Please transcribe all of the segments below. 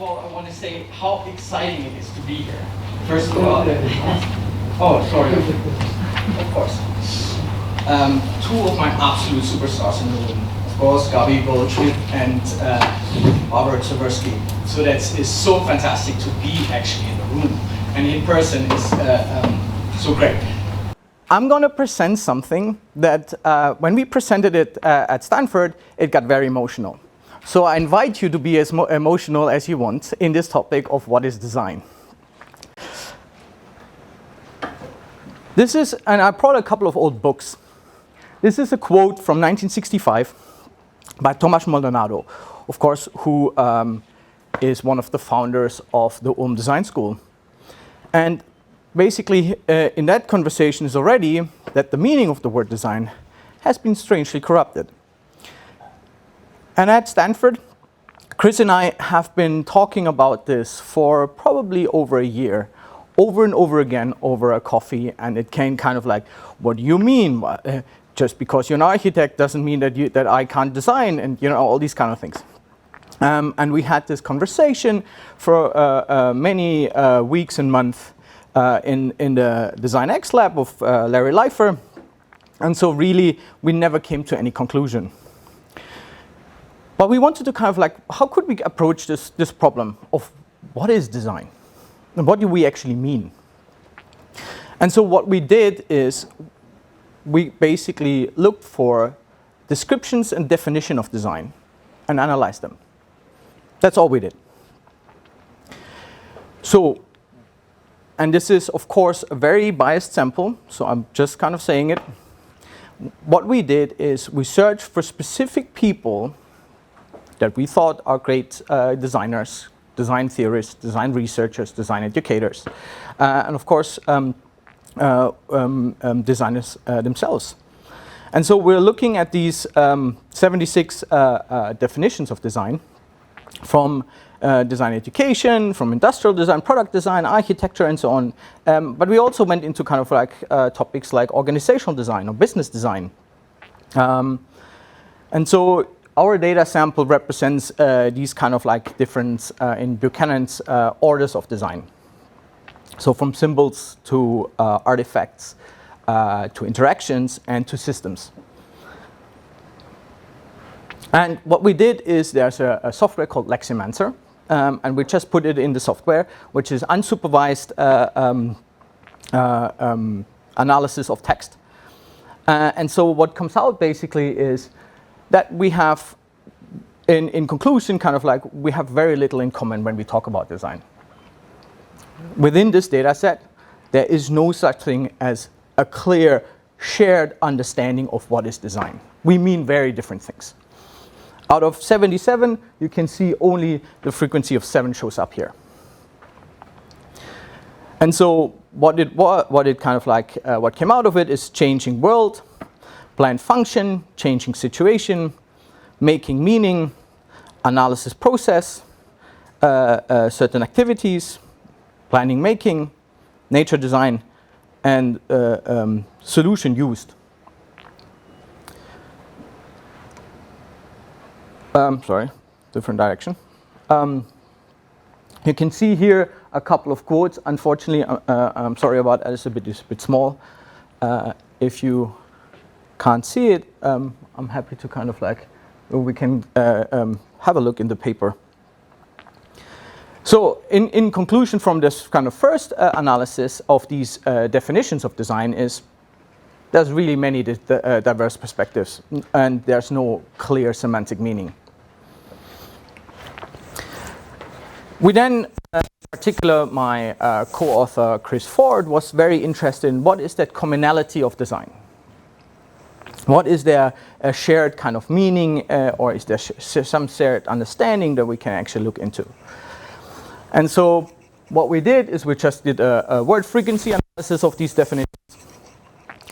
all, I want to say how exciting it is to be here. First of all, oh, sorry. Of course. Two of my absolute superstars in the room. Of course, Goldschmidt and Robert Tversky. So that is so fantastic to be actually in the room. And in person is so great. I'm going to present something that when we presented it at Stanford, it got very emotional. So I invite you to be as emotional as you want in this topic of what is design. This is, and I brought a couple of old books. This is a quote from 1965 by Tomás Maldonado, of course, who is one of the founders of the Ulm Design School. And basically, in that conversation is already that the meaning of the word design has been strangely corrupted. And at Stanford, Chris and I have been talking about this for probably over a year, over and over again over a coffee, and it came kind of like, what do you mean? Just because you're an architect doesn't mean that I can't design, and all these kind of things. And we had this conversation for many weeks and months in the Design X lab of Larry Leifer, and so really we never came to any conclusion. But we wanted to kind of like, how could we approach this problem of what is design? And what do we actually mean? And so what we did is we basically looked for descriptions and definition of design and analyzed them. That's all we did. So, and this is of course a very biased sample, so I'm just kind of saying it. What we did is we searched for specific people that we thought are great designers, design theorists, design researchers, design educators, and of course designers themselves. And so we're looking at these 76 definitions of design from design education, from industrial design, product design, architecture, and so on. But we also went into kind of like topics like organizational design or business design. And so our data sample represents these kind of like different, in Buchanan's orders of design. So from symbols to artifacts, to interactions, and to systems. And what we did is there's a software called Leximancer, and we just put it in the software, which is unsupervised analysis of text. And so what comes out basically is that we have, in conclusion, kind of like we have very little in common when we talk about design. Within this data set, there is no such thing as a clear shared understanding of what is design. We mean very different things. Out of 77, you can see only the frequency of 7 shows up here. And so what came out of it is changing world, planned function, changing situation, making meaning, analysis process, certain activities, planning making, nature design, and solution used. Sorry, different direction. You can see here a couple of quotes. Unfortunately, I'm sorry about that, it's a bit small. If you can't see it, I'm happy to kind of like, we can have a look in the paper. So in conclusion from this kind of first analysis of these definitions of design is there's really many diverse perspectives and there's no clear semantic meaning. We then, in particular, my co-author Chris Ford was very interested in what is that commonality of design. What is there a shared kind of meaning or is there some shared understanding that we can actually look into? And so what we did is we just did a word frequency analysis of these definitions.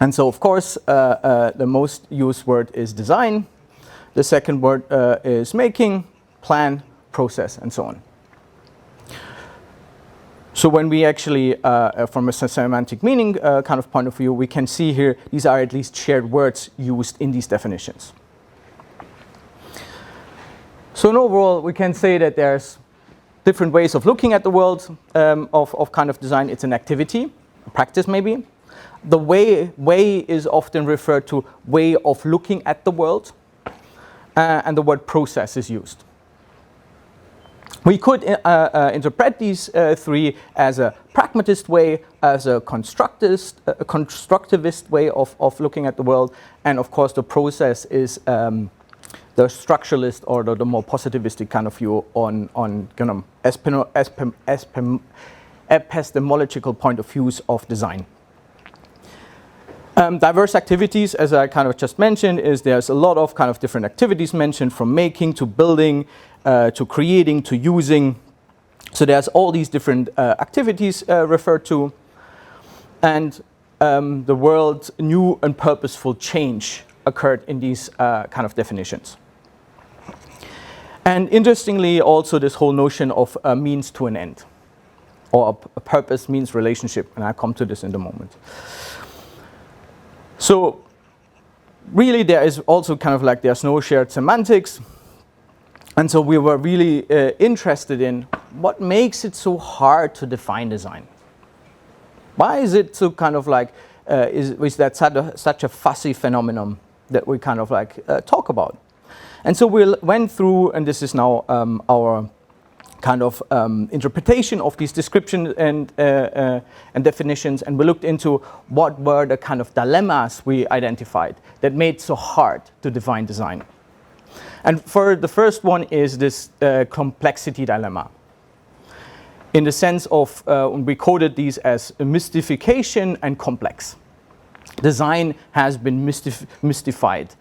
And so of course the most used word is design. The second word is making, plan, process, and so on. So when we actually, from a semantic meaning kind of point of view, we can see here these are at least shared words used in these definitions. So in overall, we can say that there's different ways of looking at the world of kind of design. It's an activity, a practice maybe. The way is often referred to way of looking at the world, and the word process is used. We could interpret these three as a pragmatist way, as a constructivist way of looking at the world, and of course the process is the structuralist or the more positivistic kind of view on kind of epistemological point of views of design. Diverse activities, as I kind of just mentioned, is there's a lot of kind of different activities mentioned, from making to building to creating to using. So there's all these different activities referred to, and the world's new and purposeful change occurred in these kind of definitions. And interestingly, also this whole notion of a means to an end, or a purpose means relationship, and I'll come to this in a moment. So really there is also kind of like there's no shared semantics, and so we were really interested in what makes it so hard to define design. Why is it so kind of like, is that such a fussy phenomenon that we kind of like talk about? And so we went through, and this is now our kind of interpretation of these descriptions and definitions, and we looked into what were the kind of dilemmas we identified that made it so hard to define design. And for the first one is this complexity dilemma. In the sense of, we coded these as mystification and complex. Design has been mystified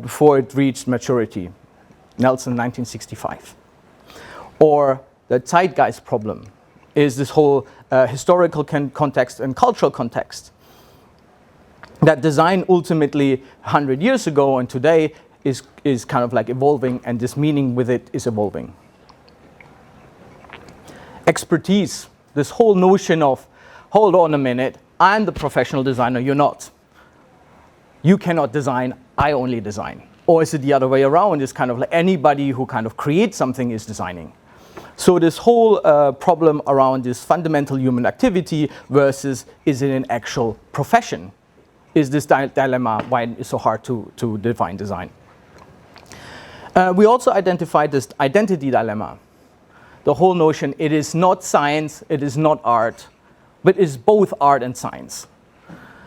before it reached maturity. Nelson, 1965. Or the zeitgeist problem is this whole historical context and cultural context. That design ultimately 100 years ago and today is kind of like evolving, and this meaning with it is evolving. Expertise, this whole notion of, hold on a minute, I'm the professional designer, you're not. You cannot design, I only design. Or is it the other way around? It's kind of like anybody who kind of creates something is designing. So this whole problem around this fundamental human activity versus is it an actual profession is this dilemma why it's so hard to define design. We also identified this identity dilemma. The whole notion, it is not science, it is not art, but it's both art and science.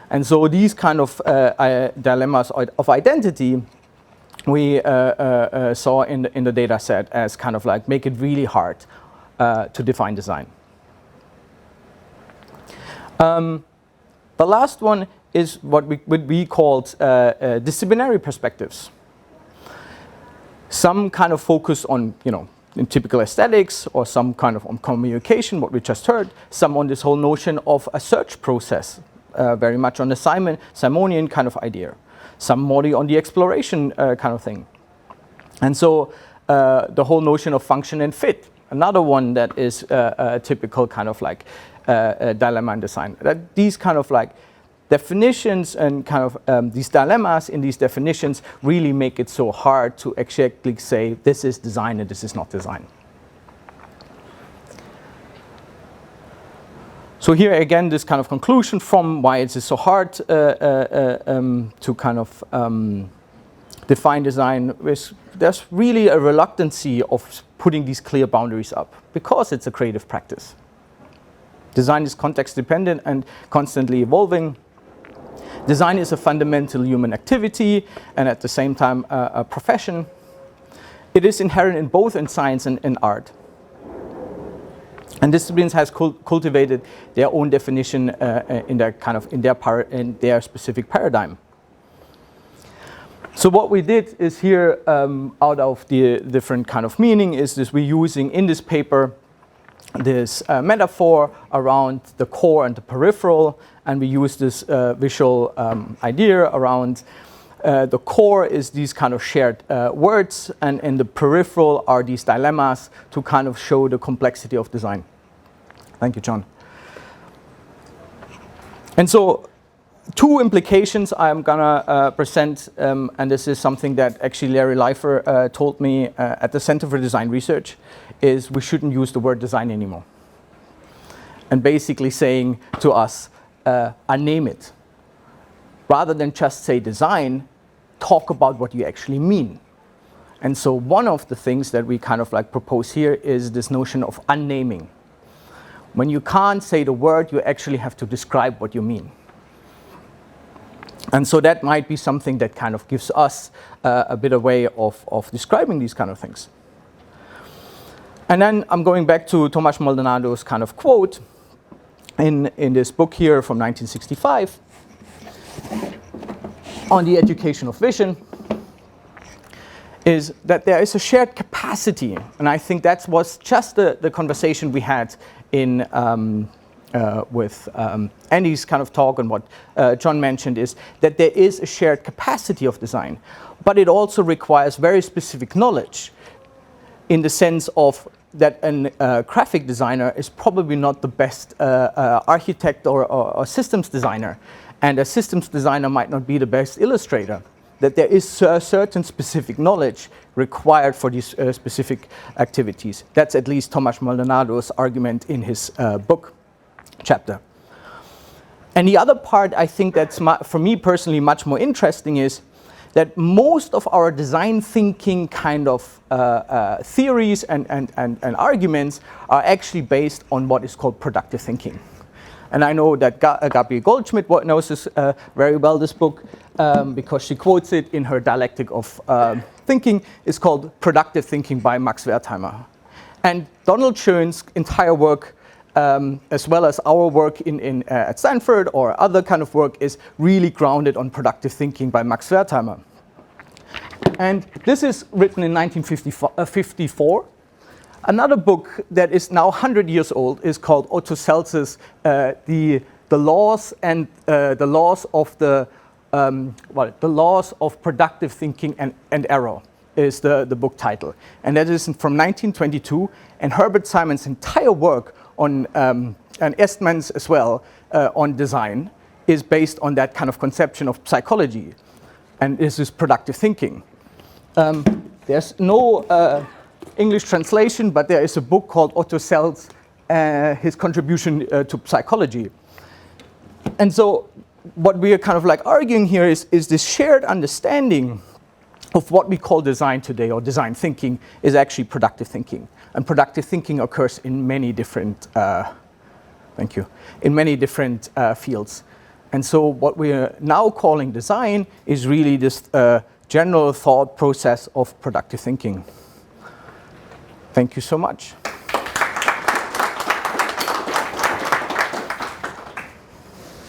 And so these kind of dilemmas of identity we saw in the data set as kind of like make it really hard to define design. The last one is what we called disciplinary perspectives. Some kind of focus on, in typical aesthetics, or some kind of on communication, what we just heard, some on this whole notion of a search process, very much on the Simonian kind of idea, some more on the exploration kind of thing. And so the whole notion of function and fit, another one that is a typical kind of like dilemma in design. That these kind of like definitions and kind of these dilemmas in these definitions really make it so hard to exactly say this is design and this is not design. So here again, this kind of conclusion from why it is so hard to kind of define design is there's really a reluctancy of putting these clear boundaries up because it's a creative practice. Design is context dependent and constantly evolving. Design is a fundamental human activity and at the same time a profession. It is inherent in both in science and in art. And disciplines has cultivated their own definition in their specific paradigm. So what we did is here, out of the different kind of meaning, is this we're using in this paper this metaphor around the core and the peripheral, and we use this visual idea around the core is these kind of shared words, and in the peripheral are these dilemmas to kind of show the complexity of design. Thank you, John. And so two implications I'm gonna present, and this is something that actually Larry Leifer told me at the Center for Design Research, is we shouldn't use the word design anymore. And basically saying to us, name it. Rather than just say design, talk about what you actually mean. And so one of the things that we kind of like propose here is this notion of unnaming. When you can't say the word, you actually have to describe what you mean. And so that might be something that kind of gives us a bit of way of describing these kind of things. And then I'm going back to Tomasz Maldonado's kind of quote in this book here from 1965 on the education of vision, is that there is a shared capacity, and I think that was just the conversation we had in with Andy's kind of talk, and what John mentioned is that there is a shared capacity of design, but it also requires very specific knowledge in the sense of that a graphic designer is probably not the best architect or systems designer, and a systems designer might not be the best illustrator. That there is certain specific knowledge required for these specific activities. That's at least Tomasz Maldonado's argument in his book chapter. And the other part I think that's for me personally much more interesting is that most of our design thinking kind of theories and arguments are actually based on what is called productive thinking. And I know that Gabriela Goldschmidt knows this very well, this book, because she quotes it in her Dialectic of Thinking. It's called Productive Thinking by Max Wertheimer. And Donald Schoen's entire work, as well as our work at Stanford or other kind of work, is really grounded on productive thinking by Max Wertheimer. And this is written in 1954. Another book that is now 100 years old is called Otto Seltz's the Laws and the Laws of the Laws of Productive Thinking and Error is the book title, and that is from 1922. And Herbert Simon's entire work on and Estman's as well on design is based on that kind of conception of psychology, and this is productive thinking. There's no English translation, but there is a book called Otto Seltz, his contribution to psychology. And so what we are kind of like arguing here is this shared understanding of what we call design today, or design thinking, is actually productive thinking. And productive thinking occurs in many different, in many different fields. And so what we are now calling design is really this general thought process of productive thinking. Thank you so much.